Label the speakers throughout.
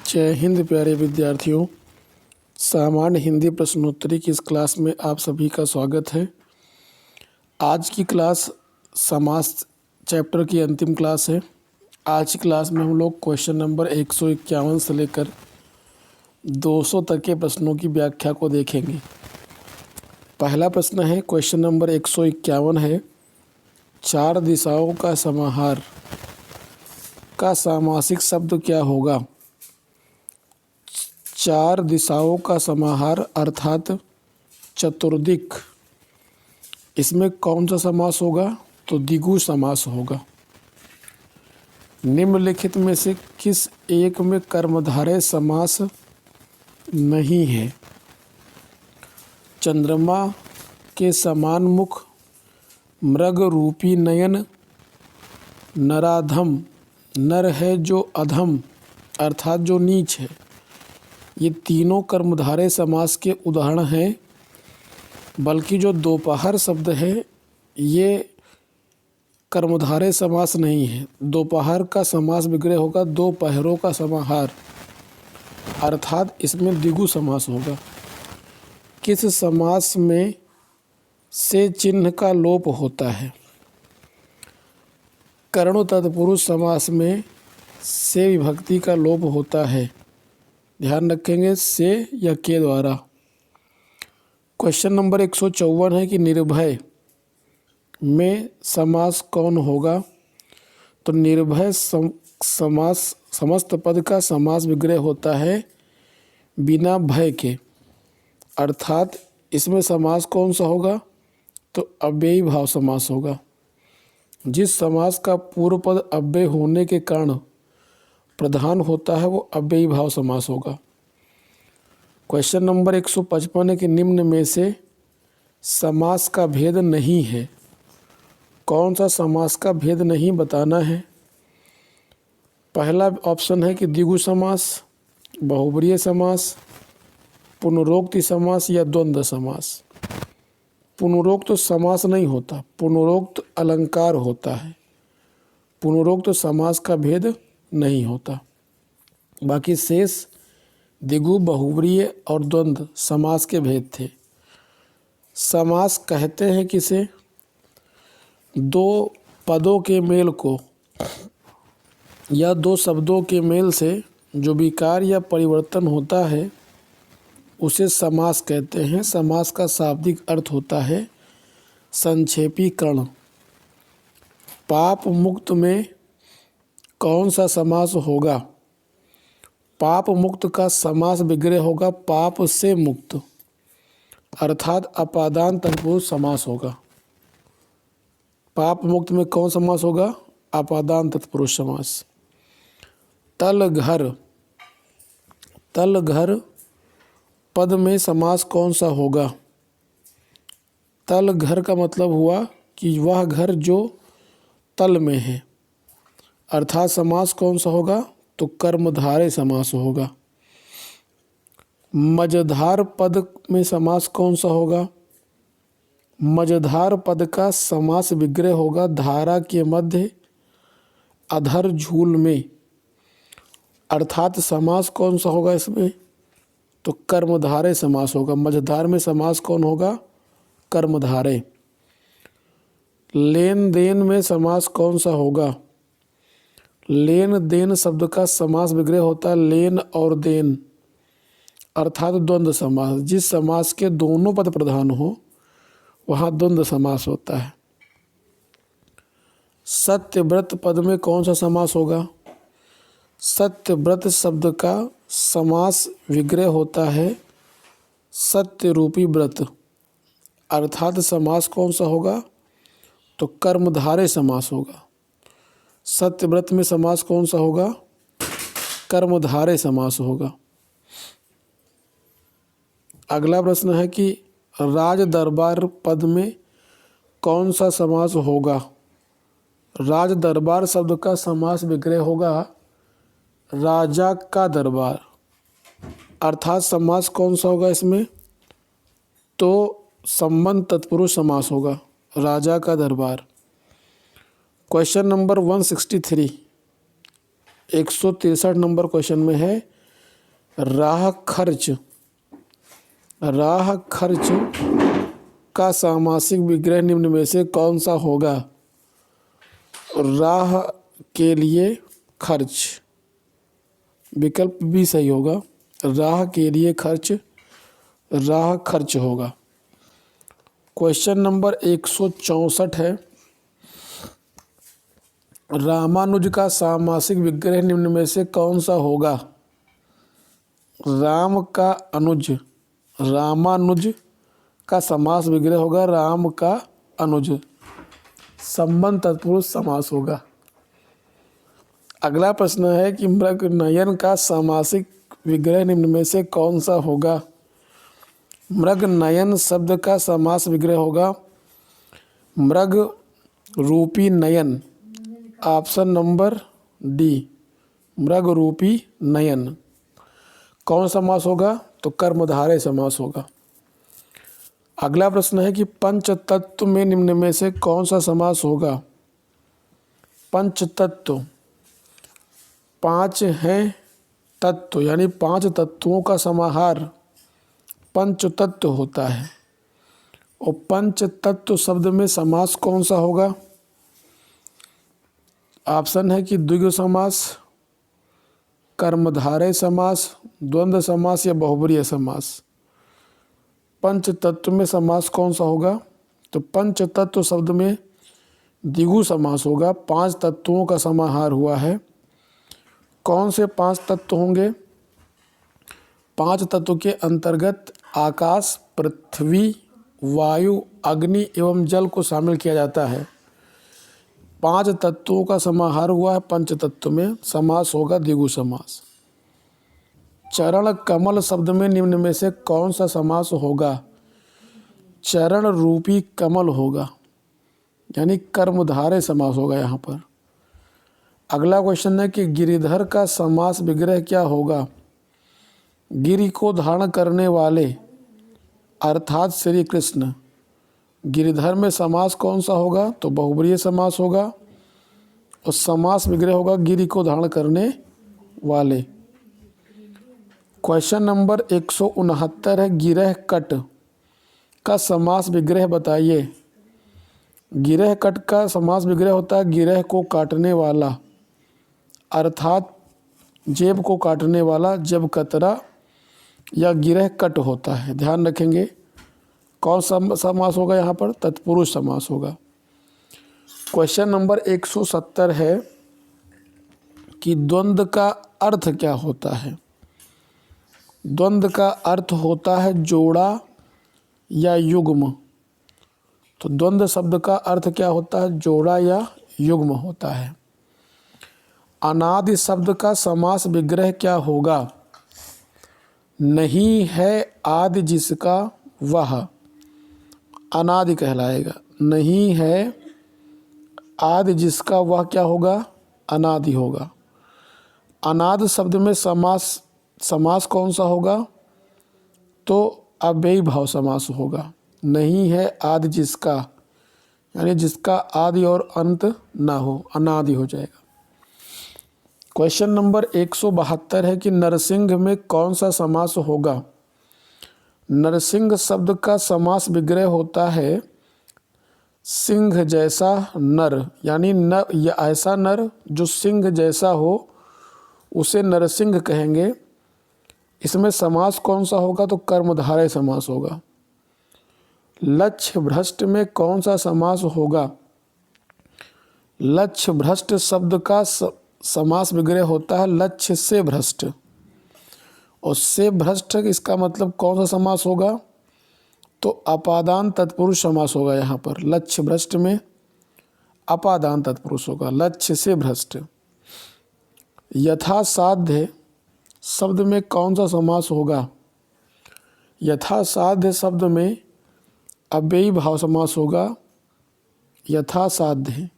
Speaker 1: जय हिंद प्यारे विद्यार्थियों। सामान्य हिंदी प्रश्नोत्तरी की इस क्लास में आप सभी का स्वागत है। आज की क्लास समास चैप्टर की अंतिम क्लास है। आज की क्लास में हम लोग क्वेश्चन नंबर 151 से लेकर 200 तक के प्रश्नों की व्याख्या को देखेंगे। पहला प्रश्न है, क्वेश्चन नंबर 151 है, चार दिशाओं का समाहार का सामासिक शब्द क्या होगा। चार दिशाओं का समाहार अर्थात चतुर्दिक, इसमें कौन सा समास होगा? तो द्विगु समास होगा। निम्नलिखित में से किस एक में कर्मधारय समास नहीं है? चंद्रमा के समान मुख, मृग रूपी नयन, नराधम, नर है जो अधम अर्थात जो नीच है। ये तीनों कर्मधारय समास के उदाहरण हैं। बल्कि जो दोपहर शब्द है ये कर्मधारय समास नहीं है। दोपहर का समास विग्रह होगा दोपहरों का समाहार, अर्थात इसमें द्विगु समास होगा। किस समास में से चिन्ह का लोप होता है? कर्ण तत्पुरुष समास में से विभक्ति का लोप होता है। ध्यान रखेंगे, से या के द्वारा। क्वेश्चन नंबर 154 है कि निर्भय में समास कौन होगा? तो निर्भय समास समस्त पद का समास विग्रह होता है बिना भय के, अर्थात इसमें समास कौन सा होगा? तो अव्ययी भाव समास होगा। जिस समास का पूर्व पद अव्यय होने के कारण प्रधान होता है वो अव्ययी भाव समास होगा। क्वेश्चन नंबर 155 है कि निम्न में से समास का भेद नहीं है। कौन सा समास का भेद नहीं बताना है? पहला ऑप्शन है कि द्विगु समास, बहुब्रीहि समास, पुनरोक्ति समास या द्वंद्व समास। पुनरोक्त समास नहीं होता, पुनरोक्त अलंकार होता है। पुनरोक्त समास का भेद नहीं होता। बाकी शेष द्विगु, बहुब्रीहि और द्वंद्व समास के भेद थे। समास कहते हैं किसे? दो पदों के मेल को या दो शब्दों के मेल से जो विकार या परिवर्तन होता है उसे समास कहते हैं। समास का शाब्दिक अर्थ होता है संक्षेपीकरण। पाप मुक्त में कौन सा समास होगा? पाप मुक्त का समास विग्रह होगा पाप से मुक्त, अर्थात अपादान तत्पुरुष समास होगा। पाप मुक्त में कौन समास होगा? अपादान तत्पुरुष समास। तल घर, तल घर पद में समास कौन सा होगा? तल घर का मतलब हुआ कि वह घर जो तल में है, अर्थात समास कौन सा होगा? तो कर्मधारय समास होगा। मझधार पद में समास कौन सा होगा? मझधार पद का समास विग्रह होगा धारा के मध्य अधर झूल में, अर्थात समास कौन सा होगा इसमें? तो कर्मधारय समास होगा। मझधार में समास कौन होगा? कर्मधारय। लेन देन में समास कौन सा होगा? लेन देन शब्द का समास विग्रह होता है लेन और देन, अर्थात द्वंद्व समास। जिस समास के दोनों पद प्रधान हो वहाँ द्वंद्व समास होता है। सत्यव्रत पद में कौन सा समास होगा? सत्यव्रत शब्द का समास विग्रह होता है सत्य रूपी व्रत, अर्थात समास कौन सा होगा? तो कर्मधारय समास होगा। सत्यव्रत में समास कौन सा होगा? कर्मधारय समास होगा। अगला प्रश्न है कि राज दरबार पद में कौन सा समास होगा? राज दरबार शब्द का समास विग्रह होगा राजा का दरबार, अर्थात समास कौन सा होगा इसमें? तो संबंध तत्पुरुष समास होगा, राजा का दरबार। क्वेश्चन नंबर 163, 163 नंबर क्वेश्चन में है राह खर्च, राह खर्च का सामासिक विग्रह निम्न में से कौन सा होगा? राह के लिए खर्च, विकल्प भी सही होगा। राह के लिए खर्च, राह खर्च होगा। क्वेश्चन नंबर 164 है, रामानुज का सामासिक विग्रह निम्न में से कौन सा होगा? राम का अनुज, रामानुज का समास विग्रह होगा राम का अनुज, संबंध तत्पुरुष समास होगा। अगला प्रश्न है कि मृग नयन का सामासिक विग्रह निम्न में से कौन सा होगा? मृग नयन शब्द का समास विग्रह होगा मृग रूपी नयन, ऑप्शन नंबर डी, मृग रूपी नयन। कौन समास होगा? तो कर्मधारय समास होगा। अगला प्रश्न है कि पंच तत्व में निम्न में से कौन सा समास होगा? पंच तत्व, पांच हैं तत्व, यानी पांच तत्वों का समाहार पंच तत्व होता है। और पंच तत्व शब्द में समास कौन सा होगा? ऑप्शन है कि द्विगु समास, कर्मधारय समास, द्वंद्व समास या बहुब्रीय समास। पंच तत्व में समास कौन सा होगा? तो पंच तत्व शब्द में द्विगु समास होगा, पांच तत्वों का समाहार हुआ है। कौन से पांच तत्व होंगे? पांच तत्व के अंतर्गत आकाश, पृथ्वी, वायु, अग्नि एवं जल को शामिल किया जाता है। पांच तत्वों का समाहार हुआ है पंच तत्व में, समास होगा द्विगु समास। चरण कमल शब्द में निम्न में से कौन सा समास होगा? चरण रूपी कमल होगा, यानी कर्मधारय समास होगा यहाँ पर। अगला क्वेश्चन है कि गिरिधर का समास विग्रह क्या होगा? गिरि को धारण करने वाले अर्थात श्री कृष्ण। गिरिधर में समास कौन सा होगा? तो बहुब्रीय समास होगा और समास विग्रह होगा गिरि को धारण करने वाले। क्वेश्चन नंबर 169 है, गिरह कट का समास विग्रह बताइए। गिरह कट का समास विग्रह होता है गिरह को काटने वाला, अर्थात जेब को काटने वाला जब कतरा या गिरह कट होता है। ध्यान रखेंगे कौन सा समास होगा यहाँ पर? तत्पुरुष समास होगा। क्वेश्चन नंबर 170 है कि द्वंद्व का अर्थ क्या होता है? द्वंद्व का अर्थ होता है जोड़ा या युग्म। तो द्वंद्व शब्द का अर्थ क्या होता है? जोड़ा या युग्म होता है। अनादि शब्द का समास विग्रह क्या होगा? नहीं है आदि जिसका वह अनादि कहलाएगा। नहीं है आदि जिसका वह क्या होगा? अनादि होगा। अनादि शब्द में समास कौन सा होगा? तो अव्ययी भाव समास होगा। नहीं है आदि जिसका, यानी जिसका आदि और अंत ना हो, अनादि हो जाएगा। क्वेश्चन नंबर 172 है कि नरसिंह में कौन सा समास होगा? नरसिंह शब्द का समास विग्रह होता है सिंह जैसा नर, यानी न या ऐसा नर जो सिंह जैसा हो उसे नरसिंह कहेंगे। इसमें समास कौन सा होगा? तो कर्मधारय समास होगा। लक्ष्य भ्रष्ट में कौन सा समास होगा? लक्ष्य भ्रष्ट शब्द का समास विग्रह होता है लक्ष्य से भ्रष्ट, और से भ्रष्ट इसका मतलब कौन सा समास होगा? तो अपादान तत्पुरुष समास होगा। यहाँ पर लक्ष्य भ्रष्ट में अपादान तत्पुरुष होगा, लक्ष्य से भ्रष्ट। यथासाध्य शब्द में कौन सा समास होगा? यथासाध्य शब्द में अव्ययी भाव समास होगा। यथासाध्य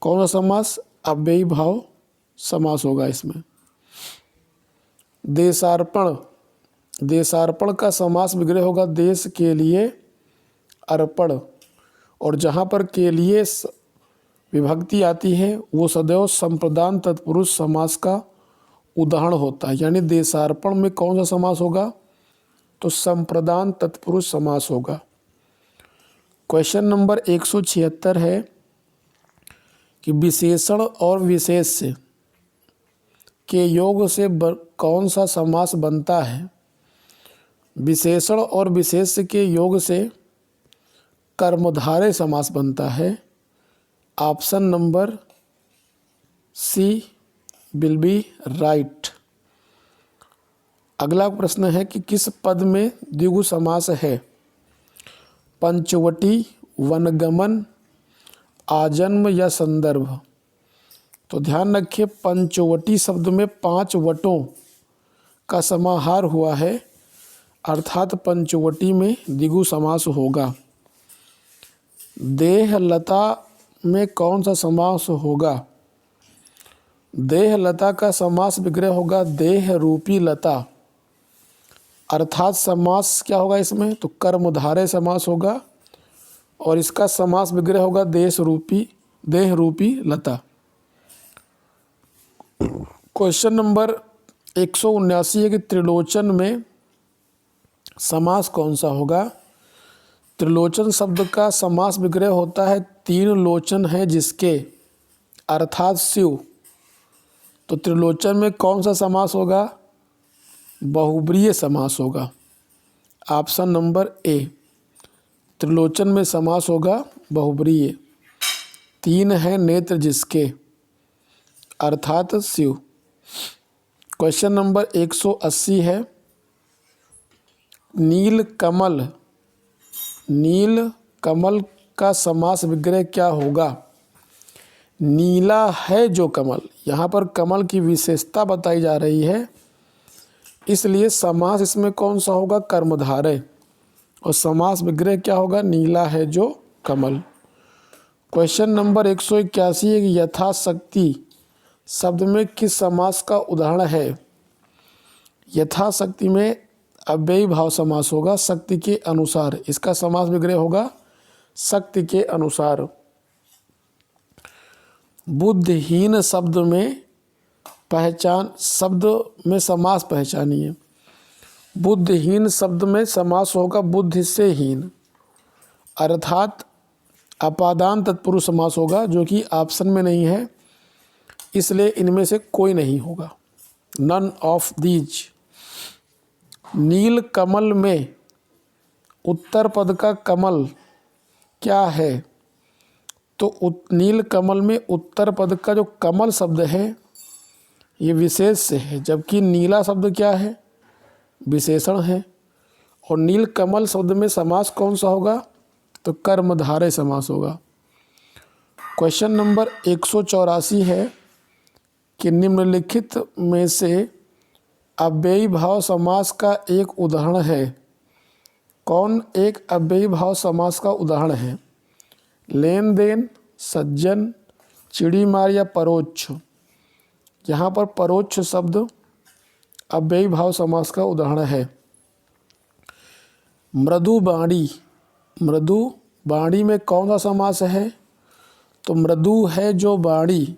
Speaker 1: कौन सा समास? अव्ययी भाव समास होगा इसमें। देशार्पण, देशार्पण का समास विग्रह होगा देश के लिए अर्पण, और जहाँ पर के लिए विभक्ति आती है वो सदैव संप्रदान तत्पुरुष समास का उदाहरण होता है। यानी देशार्पण में कौन सा समास होगा? तो संप्रदान तत्पुरुष समास होगा। क्वेश्चन नंबर 176 है कि विशेषण और विशेष के योग से कौन सा समास बनता है? विशेषण और विशेष के योग से कर्मधारय समास बनता है। Option number C will be right. अगला प्रश्न है कि किस पद में द्विगु समास है? पंचवटी, वनगमन, आजन्म या संदर्भ। तो ध्यान रखिए, पंचवटी शब्द में 5 वटों का समाहार हुआ है, अर्थात पंचवटी में द्विगु समास होगा। देहलता में कौन सा समास होगा? देहलता का समास विग्रह होगा देह रूपी लता, अर्थात समास क्या होगा इसमें? तो कर्मधारय समास होगा और इसका समास विग्रह होगा देह रूपी लता। क्वेश्चन नंबर 179 है कि त्रिलोचन में समास कौन सा होगा? त्रिलोचन शब्द का समास विग्रह होता है 3 लोचन है जिसके, अर्थात शिव। तो त्रिलोचन में कौन सा समास होगा? बहुब्रीय समास होगा। ऑप्शन नंबर ए, त्रिलोचन में समास होगा बहुब्रीय। 3 है नेत्र जिसके, अर्थात शिव। क्वेश्चन नंबर 180 है नील कमल का समास विग्रह क्या होगा? नीला है जो कमल, यहाँ पर कमल की विशेषता बताई जा रही है, इसलिए समास इसमें कौन सा होगा? कर्मधारय, और समास विग्रह क्या होगा? नीला है जो कमल। क्वेश्चन नंबर 181 है कि यथाशक्ति शब्द में किस समास का उदाहरण है? यथाशक्ति में अव्ययी भाव समास होगा, शक्ति के अनुसार। इसका समास विग्रह होगा शक्ति के अनुसार। बुद्धिहीन शब्द में समास पहचानिए। बुद्धिहीन शब्द में समास होगा बुद्धि से हीन, अर्थात अपादान तत्पुरुष समास होगा, जो कि ऑप्शन में नहीं है, इसलिए इनमें से कोई नहीं होगा, none of these. Neel Kamal में उत्तर पद का कमल क्या है? तो नील कमल में उत्तर पद का जो कमल शब्द है ये विशेष से है, जबकि नीला शब्द क्या है? विशेषण है। और नील कमल शब्द में समास कौन सा होगा? तो कर्मधारय समास होगा। क्वेश्चन नंबर 184 है कि निम्नलिखित में से अव्ययी भाव समास का एक उदाहरण है। कौन एक अव्ययी भाव समास का उदाहरण है? लेन देन, सज्जन, चिड़ी मार या परोक्ष। यहाँ पर परोक्ष शब्द अव्ययी भाव समास का उदाहरण है। मृदु बाणी में कौन सा समास है? तो मृदु है जो बाणी,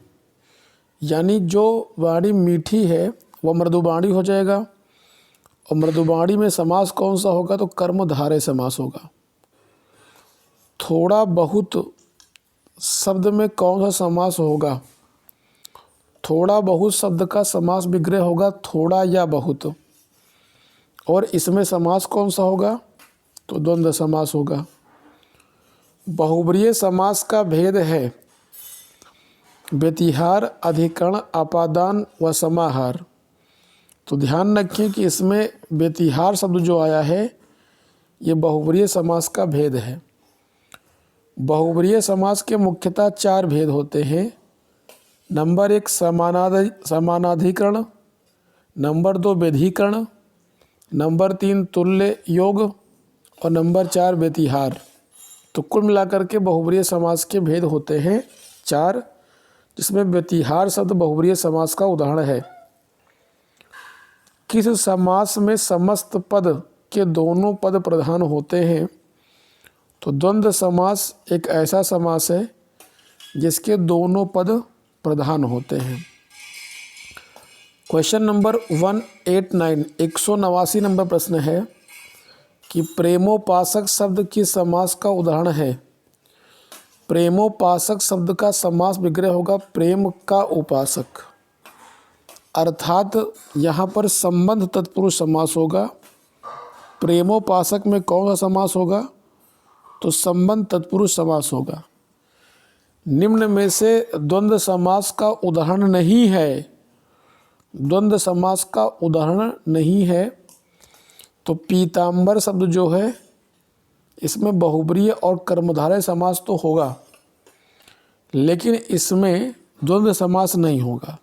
Speaker 1: यानी जो वाणी मीठी है वह मृदुबाणी हो जाएगा। और मृदुबाणी में समास कौन सा होगा? तो कर्मधारय समास होगा। थोड़ा बहुत शब्द में कौन सा समास होगा? थोड़ा बहुत शब्द का समास विग्रह होगा थोड़ा या बहुत, और इसमें समास कौन सा होगा? तो द्वंद्व समास होगा। बहुब्रीय समास का भेद है व्यतिहार, अधिकरण, अपादान व समाहार। तो ध्यान रखें कि इसमें व्यतिहार शब्द जो आया है ये बहुब्रीय समास का भेद है। बहुब्रीय समास के मुख्यतः 4 भेद होते हैं। नंबर 1 समानाधिकरण, नंबर 2 व्यधिकरण, नंबर 3 तुल्य योग और नंबर 4 व्यतिहार। तो कुल मिलाकर के बहुब्रीय समास के भेद होते हैं 4, जिसमें व्यतिहार शब्द बहुब्रीय समास का उदाहरण है। किस समास में समस्त पद के दोनों पद प्रधान होते हैं? तो द्वंद्व समास एक ऐसा समास है जिसके दोनों पद प्रधान होते हैं। क्वेश्चन नंबर 189 189 नंबर प्रश्न है कि प्रेमोपासक शब्द किस समास का उदाहरण है। प्रेमोपासक शब्द का समास विग्रह होगा प्रेम का उपासक, अर्थात यहाँ पर संबंध तत्पुरुष समास होगा। प्रेमोपासक में कौन सा समास होगा, तो संबंध तत्पुरुष समास होगा। निम्न में से द्वंद्व समास का उदाहरण नहीं है, द्वंद्व समास का उदाहरण नहीं है, तो पीताम्बर शब्द जो है इसमें बहुब्रीहि और कर्मधारय समास तो होगा, लेकिन इसमें द्वंद्व समास नहीं होगा।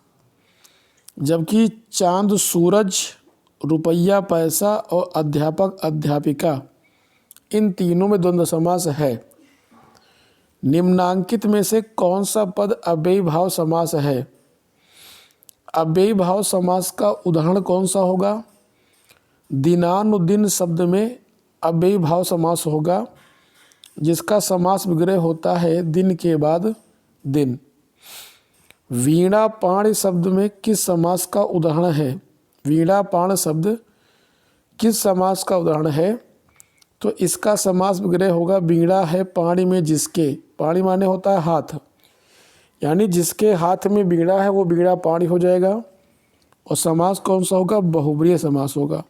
Speaker 1: जबकि चांद सूरज, रुपया पैसा और अध्यापक अध्यापिका, इन तीनों में द्वंद्व समास है। निम्नांकित में से कौन सा पद अव्ययी भाव समास है। अव्ययी भाव समास का उदाहरण कौन सा होगा। दिनानुदिन शब्द में अव्ययी भाव समास होगा, जिसका समास विग्रह होता है दिन के बाद दिन। वीणा पाण शब्द में किस समास का उदाहरण है। वीणा पाण शब्द किस समास का उदाहरण है, तो इसका समास विग्रह होगा वीणा है पाणी में जिसके। पाणी माने होता है हाथ, यानी जिसके हाथ में वीणा है वो वीणा पाणी हो जाएगा। और समास कौन सा होगा, बहुब्रीहि समास होगा।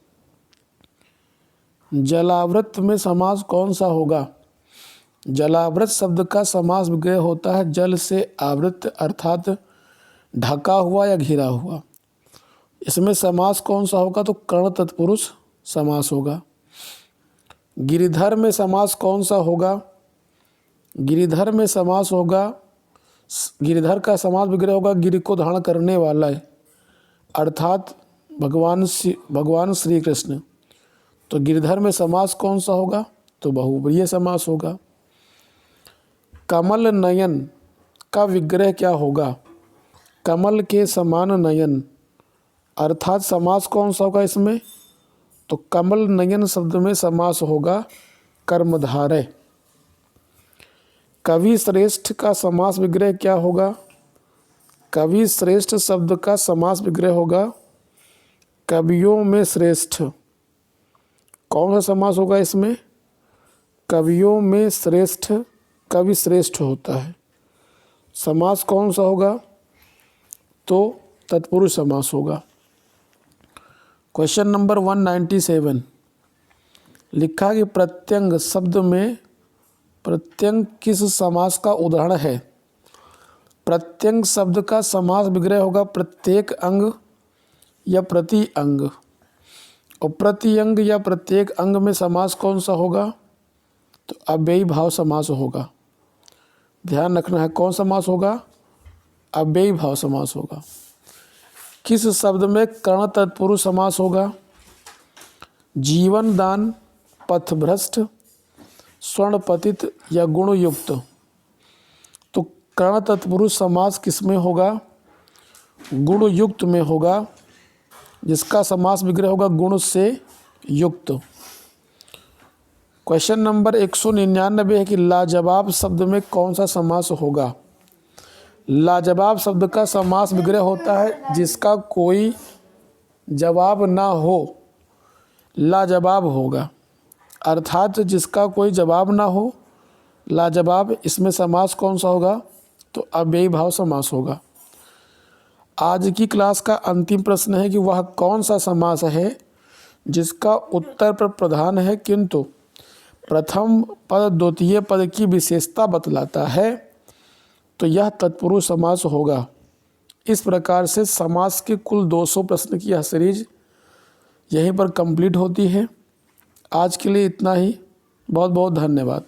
Speaker 1: जलावृत में समास कौन सा होगा। जलावृत शब्द का समास विग्रह होता है जल से आवृत, अर्थात ढका हुआ या घिरा हुआ। इसमें समास कौन सा होगा, तो कर्ण तत्पुरुष समास होगा। गिरिधर में समास कौन सा होगा। गिरिधर में समास होगा, गिरिधर का समास विग्रह होगा गिरि को धारण करने वाला है, अर्थात भगवान श्री कृष्ण। तो गिरिधर में समास कौन सा होगा, तो बहुब्रीहि समास होगा। कमल नयन का विग्रह क्या होगा। कमल के समान नयन, अर्थात समास कौन सा होगा इसमें, तो कमल नयन शब्द में समास होगा कर्मधारय। कवि श्रेष्ठ का समास विग्रह क्या होगा। कवि श्रेष्ठ शब्द का समास विग्रह होगा कवियों में श्रेष्ठ। कौन सा समास होगा इसमें, कवियों में श्रेष्ठ, कवि श्रेष्ठ होता है। समास कौन सा होगा, तो तत्पुरुष समास होगा। क्वेश्चन नंबर 197 लिखा कि प्रत्यंग शब्द में प्रत्यंग किस समास का उदाहरण है। प्रत्यंग शब्द का समास विग्रह होगा प्रत्येक अंग या प्रति अंग। और प्रति अंग या प्रत्येक अंग में समास कौन सा होगा, तो अव्ययी भाव समास होगा। ध्यान रखना है कौन समास होगा, अव्ययी भाव समास होगा। किस शब्द में कर्ण तत्पुरुष समास होगा। जीवन दान, पथभ्रष्ट, स्वर्ण पतित या गुण युक्त। तो कर्ण तत्पुरुष समास किस में होगा, गुण युक्त में होगा, जिसका समास विग्रह होगा गुण से युक्त। क्वेश्चन नंबर 199 है कि लाजवाब शब्द में कौन सा समास होगा। लाजवाब शब्द का समास विग्रह होता है जिसका कोई जवाब ना हो, लाजवाब होगा, अर्थात जिसका कोई जवाब ना हो लाजवाब। इसमें समास कौन सा होगा, तो अव्ययी भाव समास होगा। आज की क्लास का अंतिम प्रश्न है कि वह कौन सा समास है जिसका उत्तर पर प्रधान है किंतु प्रथम पद द्वितीय पद की विशेषता बतलाता है, तो यह तत्पुरुष समास होगा। इस प्रकार से समास के कुल 200 प्रश्न की यह सीरीज यहीं पर कंप्लीट होती है। आज के लिए इतना ही। बहुत बहुत धन्यवाद।